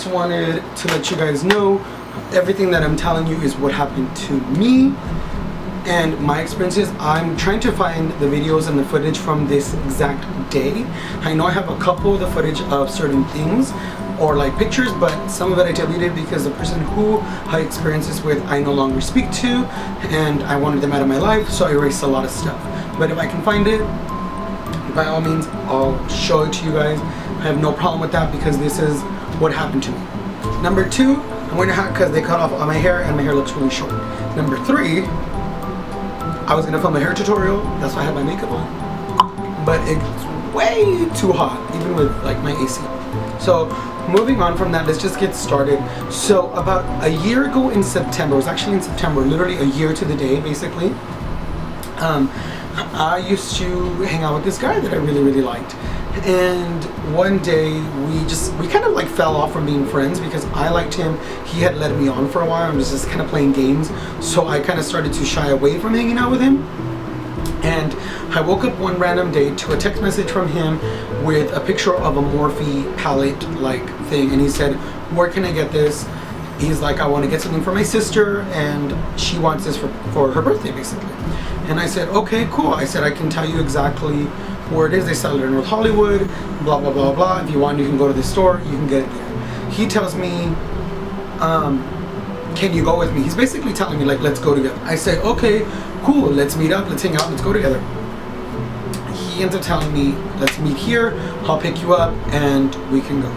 Just wanted to let you guys know everything that I'm telling you is what happened to me and my experiences. I'm trying to find the videos and the footage from this exact day. I know I have a couple of the footage of certain things or like pictures, but some of it I deleted because the person who I experienced this with I no longer speak to and I wanted them out of my life, so I erased a lot of stuff. But if I can find it, by all means, I'll show it to you guys. I have no problem with that because this is what happened to me. Number two, I'm wearing a hat because they cut off all my hair and my hair looks really short. Number three, I was gonna film a hair tutorial, that's why I had my makeup on, but it's way too hot, even with like my AC. So moving on from that, let's just get started. So about a year ago in September, it was actually in September, literally a year to the day basically, I used to hang out with this guy that I really liked. And one day we kind of like fell off from being friends because I liked him, he had led me on for a while and was just kind of playing games, so I kind of started to shy away from hanging out with him. And I woke up one random day to a text message from him with a picture of a Morphe palette like thing, and he said, where can I get this? He's like, I want to get something for my sister and she wants this for her birthday basically. And I said, okay, cool. I said, I can tell you exactly where it is. They sell it in North Hollywood, blah, blah, blah, blah. If you want, you can go to the store, you can get it there. He tells me, can you go with me? He's basically telling me like, let's go together. I say, okay, cool, let's meet up, let's hang out, let's go together. He ends up telling me, let's meet here, I'll pick you up and we can go.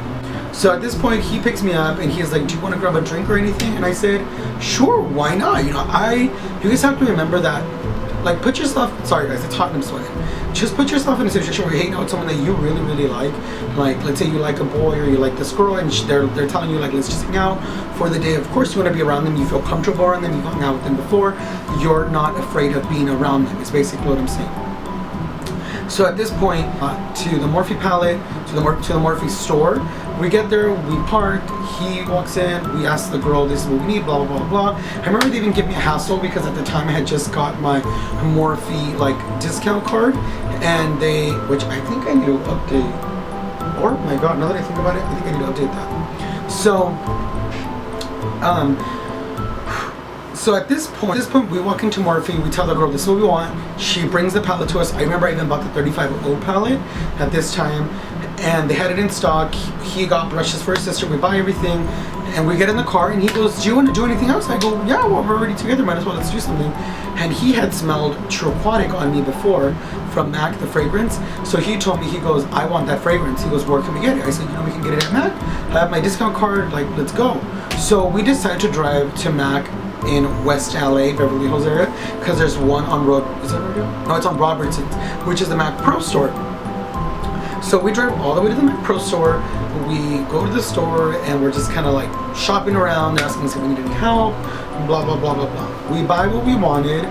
So at this point, he picks me up and he's like, do you want to grab a drink or anything? And I said, sure, why not? You know, you guys have to remember that, like, put yourself, sorry guys, it's hot and I'm sweating. Just put yourself in a situation where you're hanging out with someone that you really like. Like, let's say you like a boy or you like this girl and they're telling you like, let's just hang out for the day. Of course you want to be around them, you feel comfortable around them, you've hung out with them before. You're not afraid of being around them, is basically what I'm saying. So at this point, to the Morphe palette, to the Morphe store, we get there, we park, he walks in, we ask the girl, this is what we need, blah, blah, blah, blah. I remember they even give me a hassle because at the time I had just got my Morphe like discount card, and which I think I need to update. Oh my god, now that I think about it, I think I need to update that. So at this point, we walk into Morphe, we tell the girl this is what we want. She brings the palette to us. I remember I even bought the 35.0 palette at this time, and they had it in stock. He got brushes for his sister, we buy everything, and we get in the car and he goes, do you want to do anything else? I go, yeah, well, we're already together, might as well, let's do something. And he had smelled True Aquatic on me before from MAC, the fragrance. So he told me, he goes, I want that fragrance. He goes, where can we get it? I said, you know, we can get it at MAC. I have my discount card, like, let's go. So we decided to drive to MAC in West LA, Beverly Hills area, because there's one on No, it's on Robertson's, which is the MAC Pro store. So we drive all the way to the MAC Pro store. We go to the store and we're just kind of like shopping around, asking if we need any help, blah, blah, blah, blah, blah. We buy what we wanted.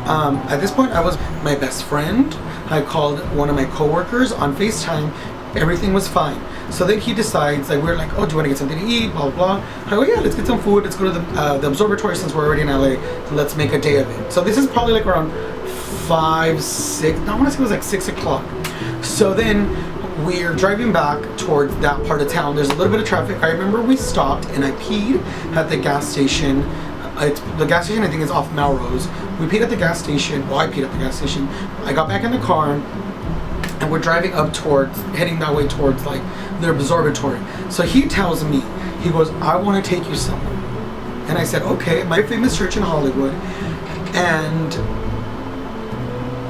At this point, I was my best friend. I called one of my coworkers on FaceTime. Everything was fine. So then he decides, like, we're like, oh, do you want to get something to eat, blah, blah, blah. I go, yeah, let's get some food. Let's go to the observatory since we're already in LA. Let's make a day of it. So this is probably like around 5, 6, no, I want to say it was like 6 o'clock. So then we're driving back towards that part of town. There's a little bit of traffic. I remember we stopped and I peed at the gas station. The gas station, I think, is off Melrose. We peed at the gas station. Well, I peed at the gas station. I got back in the car and we're driving up heading that way towards like the observatory. So he tells me, he goes, I want to take you somewhere. And I said, okay, my famous church in Hollywood. And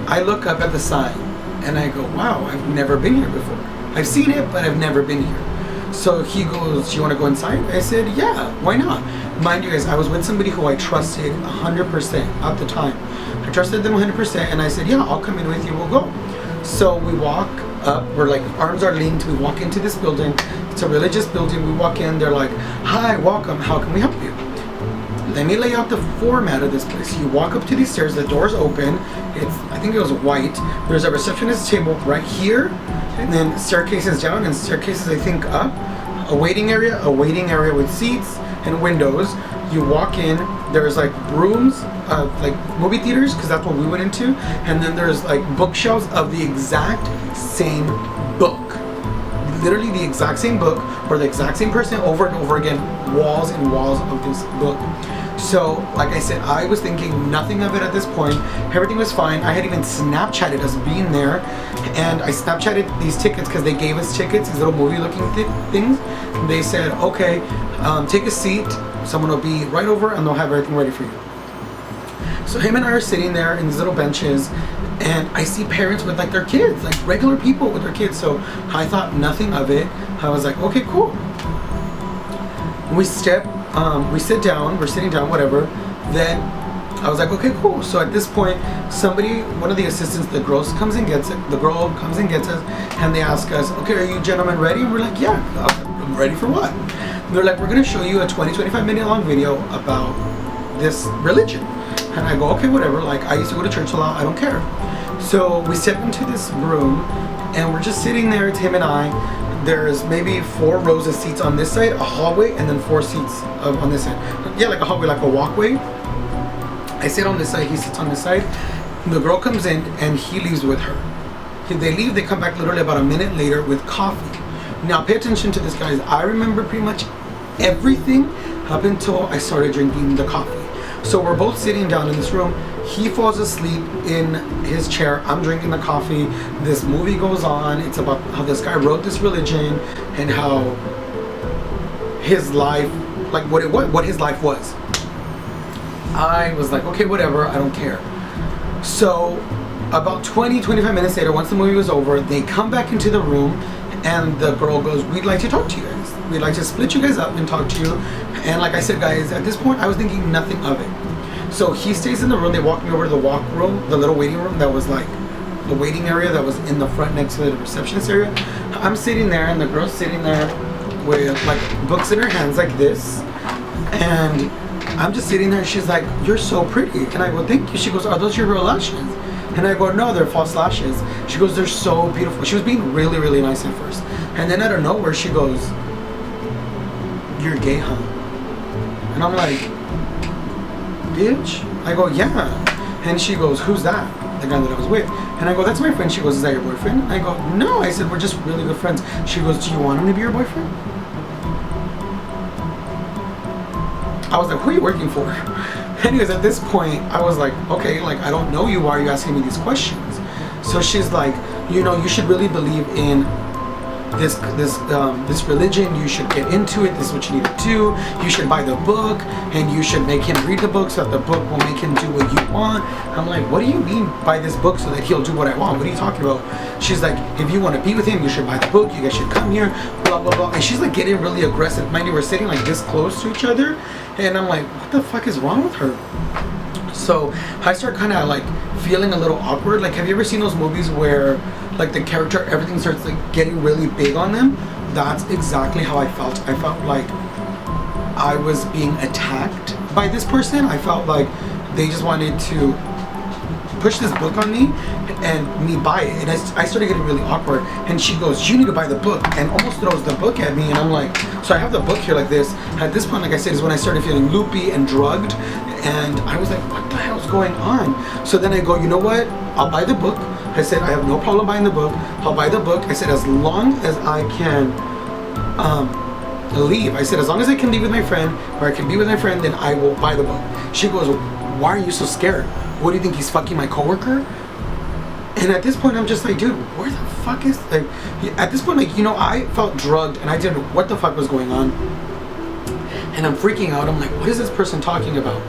I look up at the sign and I go, wow, I've never been here before. I've seen it, but I've never been here. So he goes, do you want to go inside? I said, yeah, why not? Mind you guys, I was with somebody who I trusted 100% at the time. I trusted them 100% and I said, yeah, I'll come in with you, we'll go. So we walk up, we're like, arms are linked, we walk into this building. It's a religious building. We walk in, they're like, hi, welcome, how can we help you? Let me lay out the format of this place. You walk up to these stairs, the door's open. I think it was white. There's a receptionist table right here, and then staircases down and staircases, I think, up. A waiting area with seats and windows. You walk in, there's like rooms, like movie theaters, because that's what we went into, and then there's like bookshelves of the exact same book. literally the exact same book or the exact same person over and over again, walls and walls of this book. So, like I said, I was thinking nothing of it at this point. Everything was fine. I had even Snapchatted us being there, and I Snapchatted these tickets because they gave us tickets, these little movie-looking things. They said, okay, take a seat. Someone will be right over, and they'll have everything ready for you. So him and I are sitting there in these little benches, and I see parents with like their kids, like regular people with their kids. So I thought nothing of it. I was like, okay, cool. We sit down, we're sitting down, whatever. Then I was like, okay, cool. So at this point, one of the assistants, the girl comes and gets us, and they ask us, okay, are you gentlemen ready? And we're like, yeah. I'm ready for what? And they're like, we're gonna show you a 25 minute long video about this religion. And I go, okay, whatever. Like, I used to go to church a lot, I don't care. So we step into this room, and we're just sitting there, it's him and I. There's maybe 4 rows of seats on this side, a hallway, and then 4 seats on this side. Yeah, like a hallway, like a walkway. I sit on this side, he sits on this side. The girl comes in, and he leaves with her. They leave, they come back literally about a minute later with coffee. Now, pay attention to this, guys. I remember pretty much everything up until I started drinking the coffee. So we're both sitting down in this room. He falls asleep in his chair. I'm drinking the coffee. This movie goes on. It's about how this guy wrote this religion and how his life, like what his life was. I was like, okay, whatever, I don't care. So about 20-25 minutes later, once the movie was over, they come back into the room, and the girl goes, we'd like to talk to you guys. We'd like to split you guys up and talk to you. And like I said, guys, at this point I was thinking nothing of it. So he stays in the room. They walk me over to the walk room, the little waiting room that was like the waiting area that was in the front next to the receptionist area. I'm sitting there, and the girl's sitting there with like books in her hands like this, and I'm just sitting there, and she's like, you're so pretty. And I go, thank you. She goes, are those your real lashes? And I go, no, they're false lashes. She goes, they're so beautiful. She was being really, really nice at first. And then out of nowhere, she goes, you're gay, huh? And I'm like, bitch? I go, yeah. And she goes, who's that? The guy that I was with. And I go, that's my friend. She goes, is that your boyfriend? I go, no. I said, we're just really good friends. She goes, do you want him to be your boyfriend? I was like, who are you working for? Anyways, at this point, I was like, okay, like, I don't know you. Why are you asking me these questions? So she's like, you know, you should really believe in this religion. You should get into it. This is what you need to do. You should buy the book, and you should make him read the book so that the book will make him do what you want. I'm like, what do you mean by this book so that he'll do what I want? What are you talking about? She's like, if you want to be with him, you should buy the book. You guys should come here, blah, blah, blah. And she's like getting really aggressive. Mind you, we're sitting like this close to each other, and I'm like, what the fuck is wrong with her? So I start kind of like feeling a little awkward. Like, have you ever seen those movies where like the character, everything starts like getting really big on them? That's exactly how I felt. I felt like I was being attacked by this person. I felt like they just wanted to push this book on me and me buy it. And I started getting really awkward. And she goes, you need to buy the book, and almost throws the book at me. And I'm like, so I have the book here like this. At this point, like I said, is when I started feeling loopy and drugged. And I was like, what the hell's going on? So then I go, you know what? I'll buy the book. I said, I have no problem buying the book. I'll buy the book. I said, as long as I can leave. I said, as long as I can leave with my friend, or I can be with my friend, then I will buy the book. She goes, why are you so scared? What do you think, he's fucking my coworker? And at this point, I'm just like, dude, where the fuck is, like, at this point, like, you know, I felt drugged, and I didn't know what the fuck was going on. And I'm freaking out. I'm like, what is this person talking about?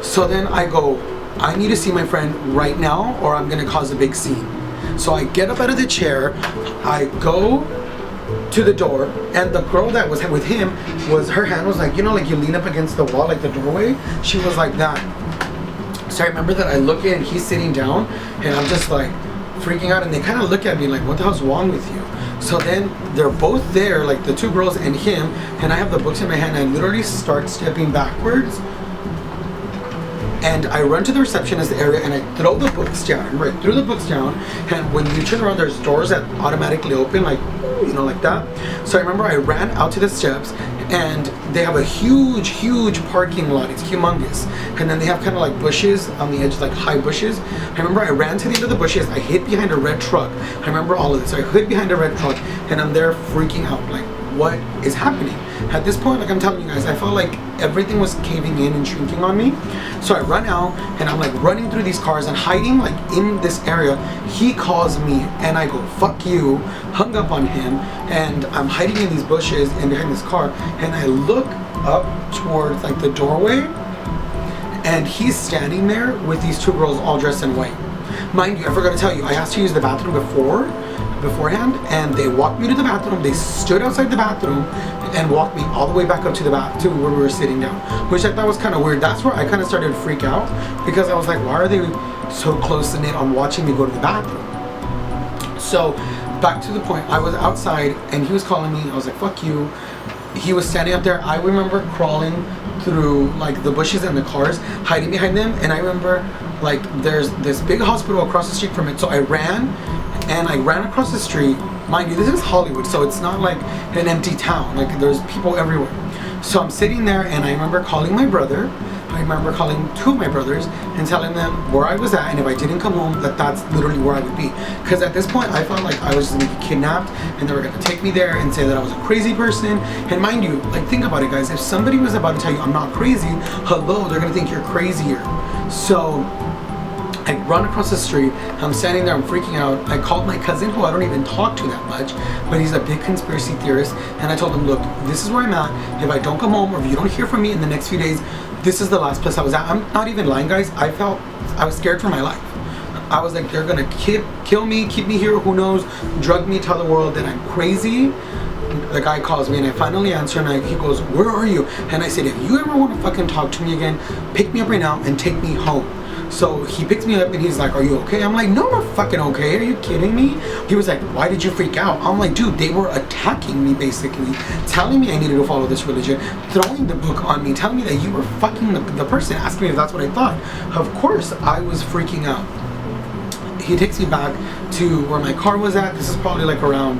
So then I go, I need to see my friend right now, or I'm gonna cause a big scene. So I get up out of the chair, I go to the door, and the girl that was with him her hand was like, you know, like you lean up against the wall, like the doorway. She was like that. So I remember that I look in, he's sitting down, and I'm just like freaking out, and they kind of look at me like, what the hell's wrong with you? So then they're both there, like the two girls and him, and I have the books in my hand, and I literally start stepping backwards, and I run to the receptionist area, and I throw the books down, right through the books down, and when you turn around, there's doors that automatically open, like, you know, like that. So I remember I ran out to the steps, and they have a huge parking lot. It's humongous, and then they have kind of like bushes on the edge, like high bushes. I remember I ran to the end of the bushes. I hid behind a red truck. I remember all of this. So I hid behind a red truck, and I'm there freaking out, like, what is happening? At this point, like I'm telling you guys, I felt like everything was caving in and shrinking on me. So I run out, and I'm like running through these cars and hiding like in this area. He calls me, and I go, fuck you, hung up on him, and I'm hiding in these bushes and behind this car, and I look up towards like the doorway, and he's standing there with these two girls all dressed in white. Mind you, I forgot to tell you, I asked to use the bathroom beforehand, and they walked me to the bathroom. They stood outside the bathroom and walked me all the way back up to to where we were sitting down, which I thought was kind of weird. That's where I kind of started to freak out, because I was like, why are they so close knit on watching me go to the bathroom? So back to the point, I was outside and he was calling me. I was like, fuck you. He was standing up there. I remember crawling through like the bushes and the cars, hiding behind them. And I remember like there's this big hospital across the street from it. So I ran across the street. Mind you, this is Hollywood, so it's not like an empty town. Like there's people everywhere. So I'm sitting there, and I remember calling my brother. I remember calling two of my brothers and telling them where I was at, and if I didn't come home, that's literally where I would be. Because at this point, I felt like I was just gonna be kidnapped, and they were gonna take me there and say that I was a crazy person. And mind you, like think about it, guys. If somebody was about to tell you I'm not crazy, hello, they're gonna think you're crazier. So I run across the street, I'm standing there, I'm freaking out. I called my cousin, who I don't even talk to that much, but he's a big conspiracy theorist, and I told him, look, this is where I'm at. If I don't come home, or if you don't hear from me in the next few days, this is the last place I was at. I'm not even lying, guys. I was scared for my life. I was like, they're gonna kill me, keep me here, who knows, drug me, tell the world that I'm crazy. The guy calls me, and I finally answer, and he goes, where are you? And I said, if you ever want to fucking talk to me again, pick me up right now and take me home. So he picks me up and he's like, are you okay? I'm like, no, I'm not fucking okay. Are you kidding me? He was like, why did you freak out? I'm like, dude, they were attacking me basically, telling me I needed to follow this religion, throwing the book on me, telling me that you were fucking the person, asking me if that's what I thought. Of course, I was freaking out. He takes me back to where my car was at. This is probably like around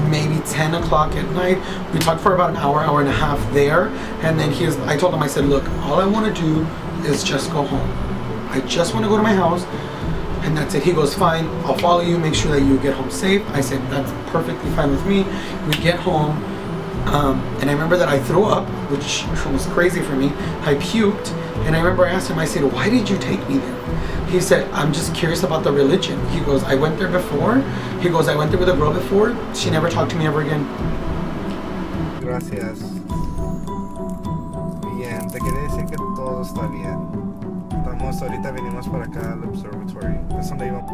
maybe 10 o'clock at night. We talked for about an hour and a half there. And then I told him, I said, look, all I want to do is just go home. I just want to go to my house, and that's it. He goes, fine, I'll follow you, make sure that you get home safe. I said, that's perfectly fine with me. We get home, and I remember that I threw up, which was crazy for me. I puked, and I remember I asked him, I said, why did you take me there? He said, I'm just curious about the religion. He goes, I went there before. He goes, I went there with a girl before. She never talked to me ever again. Gracias. Bien, te quería decir que todo está bien. Ahorita venimos para acá al observatory. Es donde íbamos.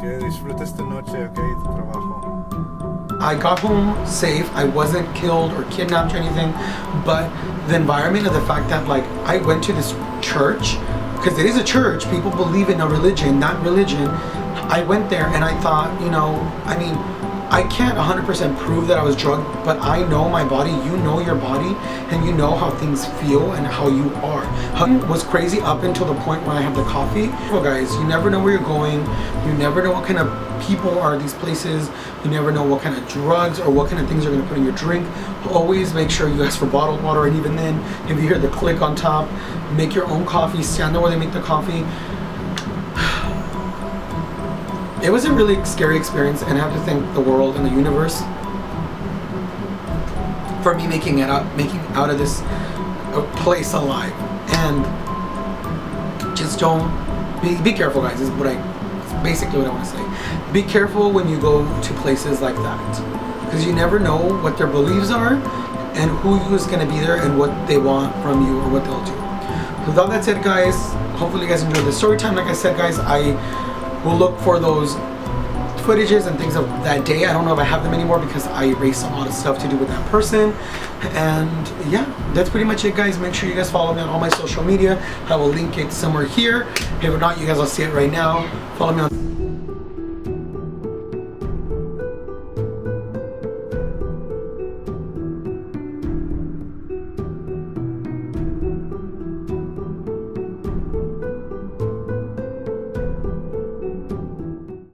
Que disfrutes tu noche, ok, tu trabajo. I got home safe. I wasn't killed or kidnapped or anything, but the environment of the fact that like I went to this church, because it is a church, people believe in a religion, that religion. I went there and I thought, you know, I mean, I can't 100% prove that I was drugged, but I know my body, you know your body, and you know how things feel and how you are. Hugging was crazy up until the point where I had the coffee. Well guys, you never know where you're going, you never know what kind of people are these places, you never know what kind of drugs or what kind of things you're going to put in your drink. Always make sure you ask for bottled water, and even then, if you hear the click on top, make your own coffee, stand there where they make the coffee. It was a really scary experience, and I have to thank the world and the universe for me making out of this place alive. And just don't be careful, guys. Is basically what I want to say. Be careful when you go to places like that, because you never know what their beliefs are and who is going to be there and what they want from you or what they'll do. With all that said, guys, hopefully you guys enjoyed the story time. Like I said, guys, we'll look for those footages and things of that day. I don't know if I have them anymore because I erased a lot of stuff to do with that person. And yeah, that's pretty much it, guys. Make sure you guys follow me on all my social media. I will link it somewhere here. If not, you guys will see it right now. Follow me on